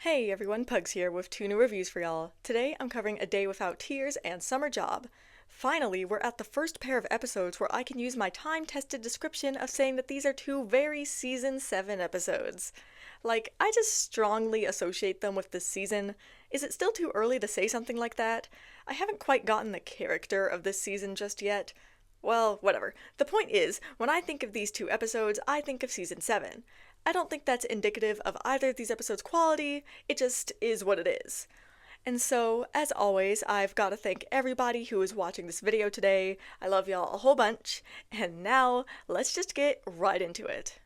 Hey everyone, Pugs here with two new reviews for y'all. Today I'm covering A Day Without Tears and Summer Job. Finally, we're at the first pair of episodes where I can use my time-tested description of saying that these are two very Season 7 episodes. I just strongly associate them with this season. Is it still too early to say something like that? I haven't quite gotten the character of this season just yet. Well, whatever. The point is, when I think of these two episodes, I think of Season 7. I don't think that's indicative of either of these episodes' quality, it just is what it is. And so, as always, I've got to thank everybody who is watching this video today. I love y'all a whole bunch, and now let's just get right into it.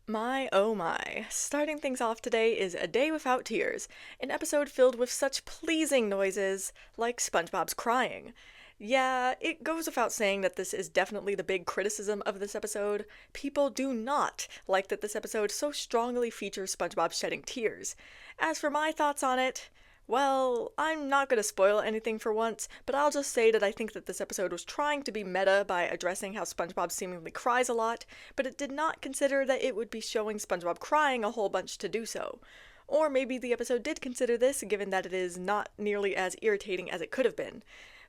My oh my. Starting things off today is A Day Without Tears, an episode filled with such pleasing noises, like SpongeBob's crying. Yeah, it goes without saying that this is definitely the big criticism of this episode. People do not like that this episode so strongly features SpongeBob shedding tears. As for my thoughts on it, well, I'm not going to spoil anything for once, but I'll just say that I think that this episode was trying to be meta by addressing how SpongeBob seemingly cries a lot, but it did not consider that it would be showing SpongeBob crying a whole bunch to do so. Or maybe the episode did consider this, given that it is not nearly as irritating as it could have been.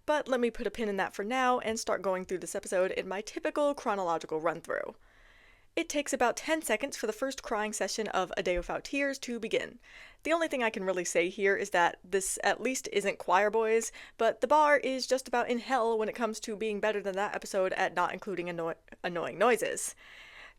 But let me put a pin in that for now and start going through this episode in my typical chronological run-through. It takes about 10 seconds for the first crying session of A Day Without Tears to begin. The only thing I can really say here is that this at least isn't Choir Boys, but the bar is just about in hell when it comes to being better than that episode at not including annoying noises.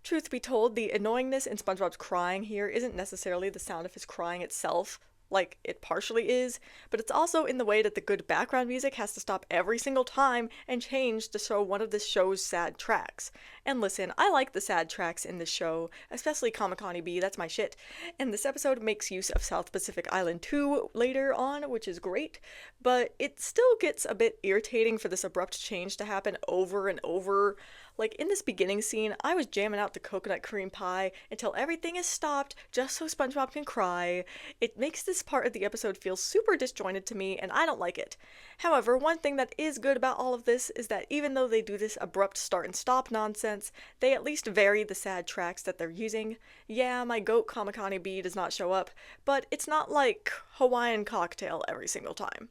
Truth be told, the annoyingness in SpongeBob's crying here isn't necessarily the sound of his crying itself, like it partially is, but it's also in the way that the good background music has to stop every single time and change to show one of this show's sad tracks. And listen, I like the sad tracks in this show, especially Kamikani B, that's my shit. And this episode makes use of South Pacific Island 2 later on, which is great, but it still gets a bit irritating for this abrupt change to happen over and over. Like, in this beginning scene, I was jamming out the coconut cream pie until everything is stopped just so SpongeBob can cry. It makes this part of the episode feel super disjointed to me, and I don't like it. However, one thing that is good about all of this is that even though they do this abrupt start and stop nonsense, they at least vary the sad tracks that they're using. Yeah, my goat Kamikani B does not show up, but it's not like Hawaiian Cocktail every single time.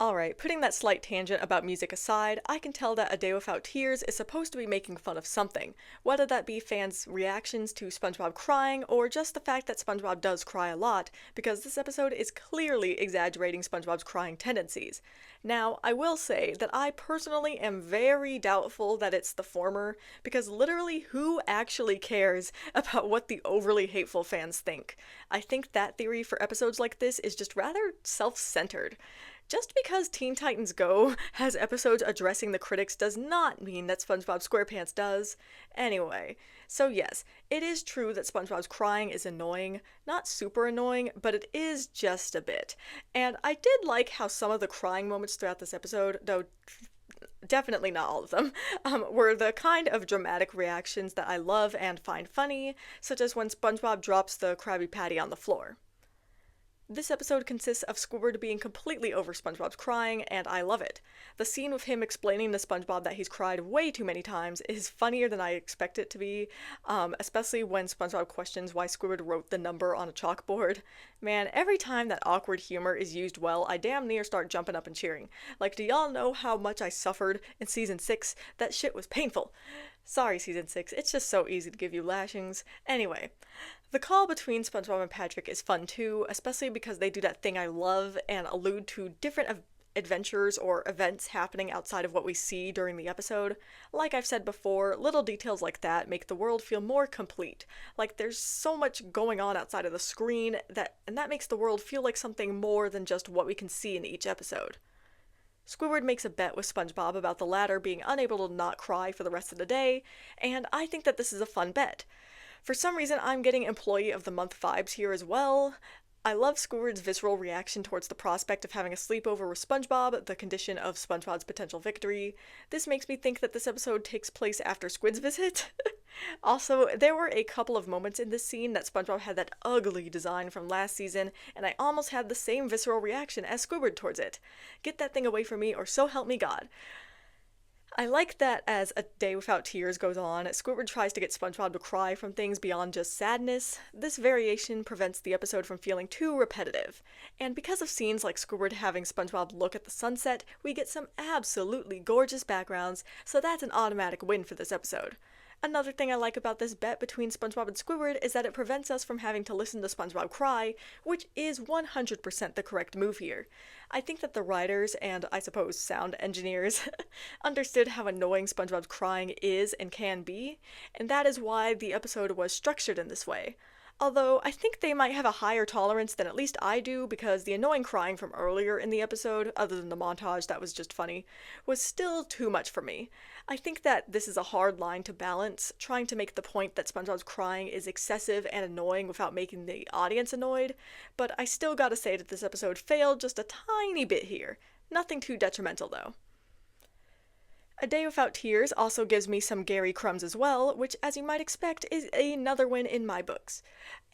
Alright, putting that slight tangent about music aside, I can tell that A Day Without Tears is supposed to be making fun of something, whether that be fans' reactions to SpongeBob crying, or just the fact that SpongeBob does cry a lot, because this episode is clearly exaggerating SpongeBob's crying tendencies. Now, I will say that I personally am very doubtful that it's the former, because literally who actually cares about what the overly hateful fans think? I think that theory for episodes like this is just rather self-centered. Just because Teen Titans Go has episodes addressing the critics does not mean that SpongeBob SquarePants does. Anyway, so yes, it is true that SpongeBob's crying is annoying. Not super annoying, but it is just a bit. And I did like how some of the crying moments throughout this episode, though definitely not all of them, were the kind of dramatic reactions that I love and find funny, such as when SpongeBob drops the Krabby Patty on the floor. This episode consists of Squidward being completely over SpongeBob's crying, and I love it. The scene with him explaining to SpongeBob that he's cried way too many times is funnier than I expect it to be, especially when SpongeBob questions why Squidward wrote the number on a chalkboard. Man, every time that awkward humor is used well, I damn near start jumping up and cheering. Like, do y'all know how much I suffered in Season 6? That shit was painful. Sorry, Season 6, it's just so easy to give you lashings. Anyway, the call between SpongeBob and Patrick is fun too, especially because they do that thing I love and allude to different adventures or events happening outside of what we see during the episode. Like I've said before, little details like that make the world feel more complete. Like there's so much going on outside of the screen and that makes the world feel like something more than just what we can see in each episode. Squidward makes a bet with SpongeBob about the latter being unable to not cry for the rest of the day, and I think that this is a fun bet. For some reason, I'm getting Employee of the Month vibes here as well. I love Squidward's visceral reaction towards the prospect of having a sleepover with SpongeBob, the condition of SpongeBob's potential victory. This makes me think that this episode takes place after Squid's visit. Also, there were a couple of moments in this scene that SpongeBob had that ugly design from last season, and I almost had the same visceral reaction as Squidward towards it. Get that thing away from me, or so help me God. I like that as A Day Without Tears goes on, Squidward tries to get SpongeBob to cry from things beyond just sadness. This variation prevents the episode from feeling too repetitive. And because of scenes like Squidward having SpongeBob look at the sunset, we get some absolutely gorgeous backgrounds, so that's an automatic win for this episode. Another thing I like about this bet between SpongeBob and Squidward is that it prevents us from having to listen to SpongeBob cry, which is 100% the correct move here. I think that the writers and, I suppose, sound engineers understood how annoying SpongeBob's crying is and can be, and that is why the episode was structured in this way. Although I think they might have a higher tolerance than at least I do, because the annoying crying from earlier in the episode, other than the montage that was just funny, was still too much for me. I think that this is a hard line to balance, trying to make the point that SpongeBob's crying is excessive and annoying without making the audience annoyed, but I still gotta say that this episode failed just a tiny bit here. Nothing too detrimental though. A Day Without Tears also gives me some Gary crumbs as well, which, as you might expect, is another win in my books.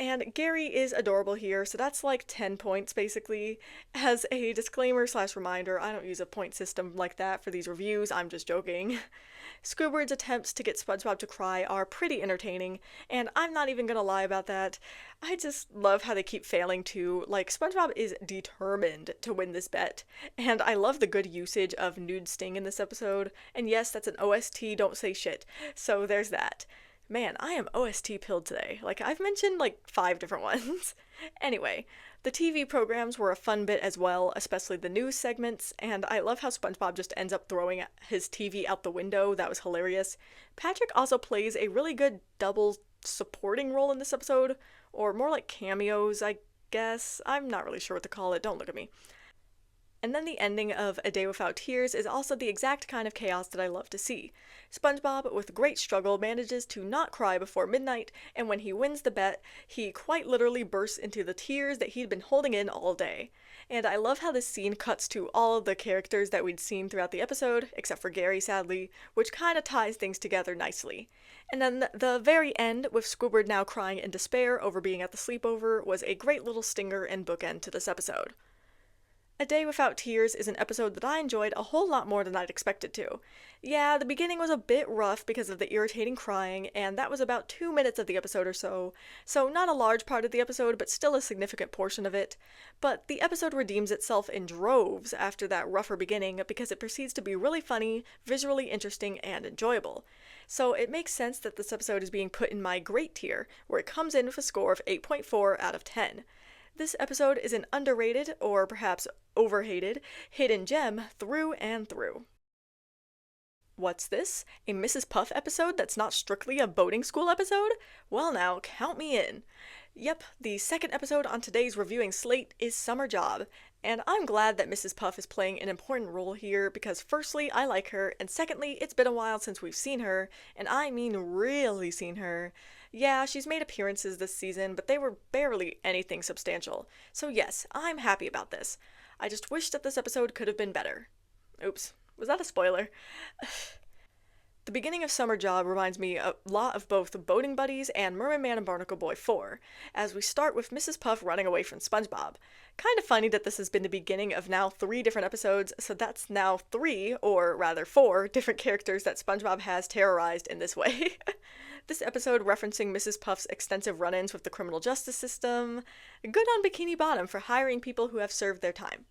And Gary is adorable here, so that's like 10 points basically. As a disclaimer slash reminder, I don't use a point system like that for these reviews, I'm just joking. Squidward's attempts to get SpongeBob to cry are pretty entertaining, and I'm not even gonna lie about that. I just love how they keep failing to. Like, SpongeBob is determined to win this bet, and I love the good usage of Nude Sting in this episode, and yes, that's an OST, don't say shit, so there's that. Man, I am OST pilled today. Like, I've mentioned like 5 different ones. Anyway, the TV programs were a fun bit as well, especially the news segments, and I love how SpongeBob just ends up throwing his TV out the window. That was hilarious. Patrick also plays a really good double supporting role in this episode, or more like cameos, I guess. I'm not really sure what to call it, don't look at me. And then the ending of A Day Without Tears is also the exact kind of chaos that I love to see. SpongeBob, with great struggle, manages to not cry before midnight, and when he wins the bet, he quite literally bursts into the tears that he'd been holding in all day. And I love how this scene cuts to all of the characters that we'd seen throughout the episode, except for Gary, sadly, which kind of ties things together nicely. And then the very end, with Squidward now crying in despair over being at the sleepover, was a great little stinger and bookend to this episode. A Day Without Tears is an episode that I enjoyed a whole lot more than I'd expected to. Yeah, the beginning was a bit rough because of the irritating crying, and that was about 2 minutes of the episode or so not a large part of the episode, but still a significant portion of it. But the episode redeems itself in droves after that rougher beginning because it proceeds to be really funny, visually interesting, and enjoyable. So it makes sense that this episode is being put in my great tier, where it comes in with a score of 8.4 out of 10. This episode is an underrated, or perhaps overhated, hidden gem through and through. What's this? A Mrs. Puff episode that's not strictly a boating school episode? Well now, count me in. Yep, the second episode on today's reviewing slate is Summer Job, and I'm glad that Mrs. Puff is playing an important role here because firstly, I like her, and secondly, it's been a while since we've seen her, and I mean really seen her. Yeah, she's made appearances this season, but they were barely anything substantial. So yes, I'm happy about this. I just wish that this episode could have been better. Oops, was that a spoiler? The beginning of Summer Job reminds me a lot of both Boating Buddies and Merman Man and Barnacle Boy 4, as we start with Mrs. Puff running away from SpongeBob. Kind of funny that this has been the beginning of now 3 different episodes, so that's now 3, or rather 4, different characters that SpongeBob has terrorized in this way. This episode referencing Mrs. Puff's extensive run-ins with the criminal justice system. Good on Bikini Bottom for hiring people who have served their time.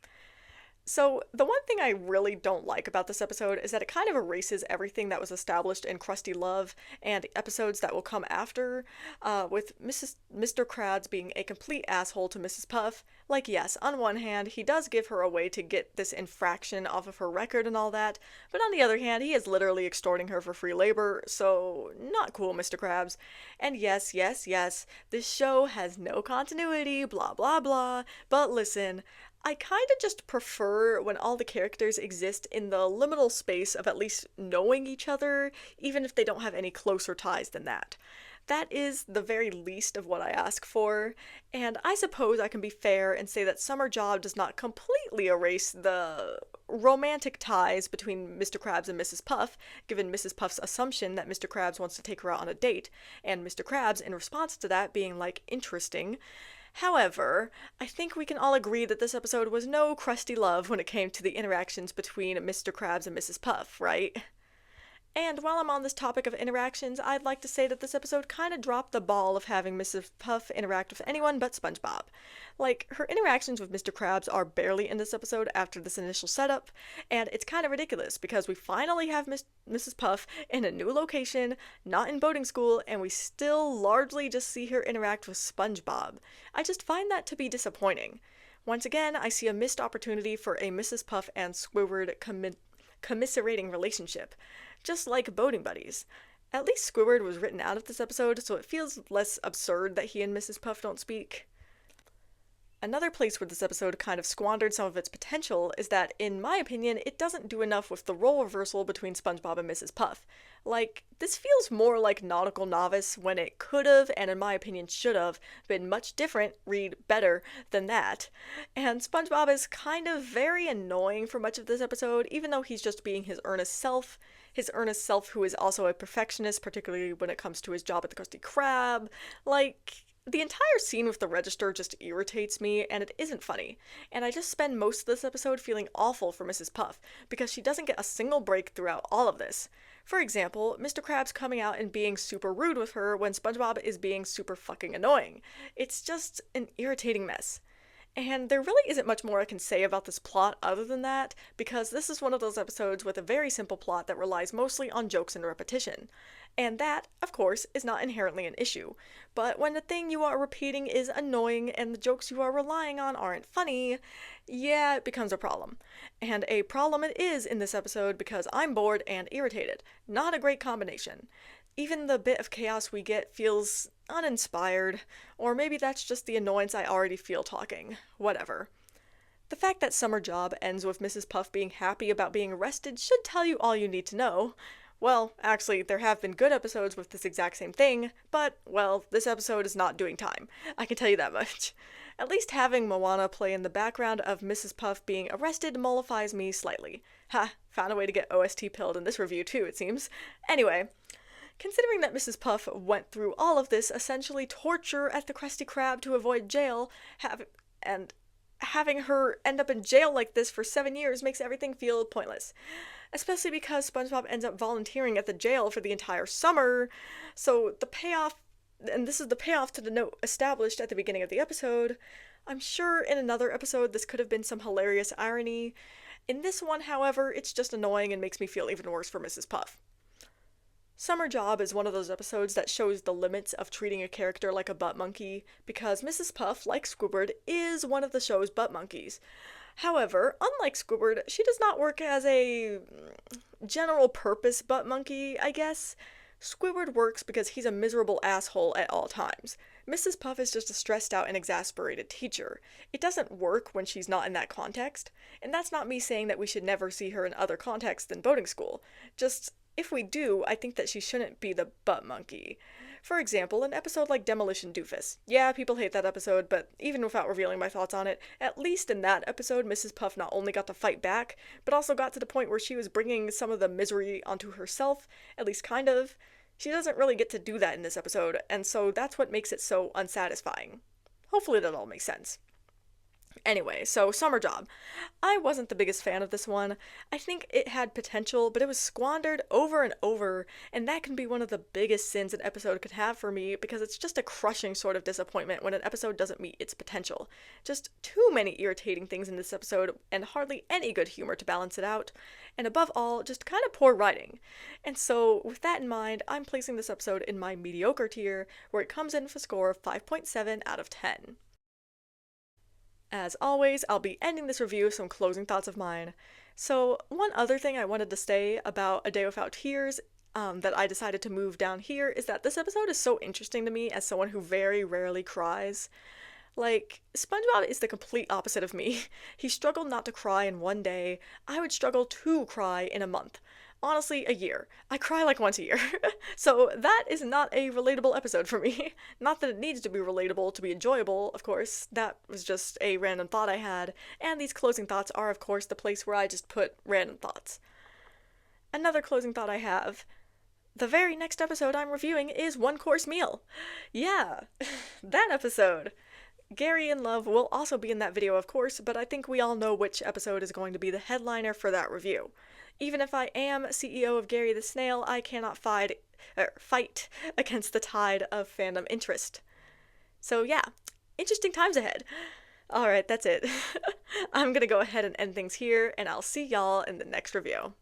So, the one thing I really don't like about this episode is that it kind of erases everything that was established in Krusty Love and the episodes that will come after, with Mr. Krabs being a complete asshole to Mrs. Puff. Like, yes, on one hand, he does give her a way to get this infraction off of her record and all that, but on the other hand, he is literally extorting her for free labor, so not cool, Mr. Krabs. And yes, this show has no continuity, blah blah blah, but listen, I kind of just prefer when all the characters exist in the liminal space of at least knowing each other, even if they don't have any closer ties than that. That is the very least of what I ask for, and I suppose I can be fair and say that Summer Job does not completely erase the romantic ties between Mr. Krabs and Mrs. Puff, given Mrs. Puff's assumption that Mr. Krabs wants to take her out on a date, and Mr. Krabs, in response to that, being like, interesting. However, I think we can all agree that this episode was no Krusty Love when it came to the interactions between Mr. Krabs and Mrs. Puff, right? And while I'm on this topic of interactions, I'd like to say that this episode kind of dropped the ball of having Mrs. Puff interact with anyone but SpongeBob. Like, her interactions with Mr. Krabs are barely in this episode after this initial setup, and it's kind of ridiculous because we finally have Mrs. Puff in a new location, not in boating school, and we still largely just see her interact with SpongeBob. I just find that to be disappointing. Once again, I see a missed opportunity for a Mrs. Puff and Squidward commiserating relationship, just like boating buddies. At least Squidward was written out of this episode, so it feels less absurd that he and Mrs. Puff don't speak. Another place where this episode kind of squandered some of its potential is that, in my opinion, it doesn't do enough with the role reversal between SpongeBob and Mrs. Puff. Like, this feels more like Nautical Novice when it could've, and in my opinion should've, been much different, read better, than that. And SpongeBob is kind of very annoying for much of this episode, even though he's just being his earnest self who is also a perfectionist, particularly when it comes to his job at the Krusty Krab. Like, the entire scene with the register just irritates me, and it isn't funny. And I just spend most of this episode feeling awful for Mrs. Puff, because she doesn't get a single break throughout all of this. For example, Mr. Krabs coming out and being super rude with her when SpongeBob is being super fucking annoying. It's just an irritating mess. And there really isn't much more I can say about this plot other than that, because this is one of those episodes with a very simple plot that relies mostly on jokes and repetition. And that, of course, is not inherently an issue. But when the thing you are repeating is annoying and the jokes you are relying on aren't funny, yeah, it becomes a problem. And a problem it is in this episode because I'm bored and irritated. Not a great combination. Even the bit of chaos we get feels uninspired, or maybe that's just the annoyance I already feel talking. Whatever. The fact that Summer Job ends with Mrs. Puff being happy about being arrested should tell you all you need to know. Well, actually, there have been good episodes with this exact same thing, but, well, this episode is not doing time. I can tell you that much. At least having Moana play in the background of Mrs. Puff being arrested mollifies me slightly. Ha, found a way to get OST pilled in this review too, it seems. Anyway, considering that Mrs. Puff went through all of this essentially torture at the Krusty Krab to avoid jail, having her end up in jail like this for 7 years makes everything feel pointless. Especially because SpongeBob ends up volunteering at the jail for the entire summer, so the payoff, and this is the payoff to the note established at the beginning of the episode. I'm sure in another episode this could have been some hilarious irony. In this one, however, it's just annoying and makes me feel even worse for Mrs. Puff. Summer Job is one of those episodes that shows the limits of treating a character like a butt monkey, because Mrs. Puff, like Squidward, is one of the show's butt monkeys. However, unlike Squidward, she does not work as a general purpose butt monkey, I guess. Squidward works because he's a miserable asshole at all times. Mrs. Puff is just a stressed out and exasperated teacher. It doesn't work when she's not in that context, and that's not me saying that we should never see her in other contexts than boating school. Just, if we do, I think that she shouldn't be the butt monkey. For example, an episode like Demolition Doofus. Yeah, people hate that episode, but even without revealing my thoughts on it, at least in that episode, Mrs. Puff not only got to fight back, but also got to the point where she was bringing some of the misery onto herself, at least kind of. She doesn't really get to do that in this episode, and so that's what makes it so unsatisfying. Hopefully that all makes sense. Anyway, so Summer Job. I wasn't the biggest fan of this one. I think it had potential, but it was squandered over and over, and that can be one of the biggest sins an episode could have for me, because it's just a crushing sort of disappointment when an episode doesn't meet its potential. Just too many irritating things in this episode, and hardly any good humor to balance it out, and above all, just kind of poor writing. And so, with that in mind, I'm placing this episode in my mediocre tier, where it comes in with a score of 5.7 out of 10. As always, I'll be ending this review with some closing thoughts of mine. So, one other thing I wanted to say about A Day Without Tears that I decided to move down here is that this episode is so interesting to me as someone who very rarely cries. Like, SpongeBob is the complete opposite of me. He struggled not to cry in one day. I would struggle to cry in a month. Honestly, a year. I cry like once a year. So that is not a relatable episode for me. Not that it needs to be relatable to be enjoyable, of course. That was just a random thought I had. And these closing thoughts are, of course, the place where I just put random thoughts. Another closing thought I have. The very next episode I'm reviewing is One Course Meal. Yeah, that episode. Gary in Love will also be in that video, of course, but I think we all know which episode is going to be the headliner for that review. Even if I am CEO of Gary the Snail, I cannot fight against the tide of fandom interest. So yeah, interesting times ahead. Alright, that's it. I'm gonna go ahead and end things here, and I'll see y'all in the next review.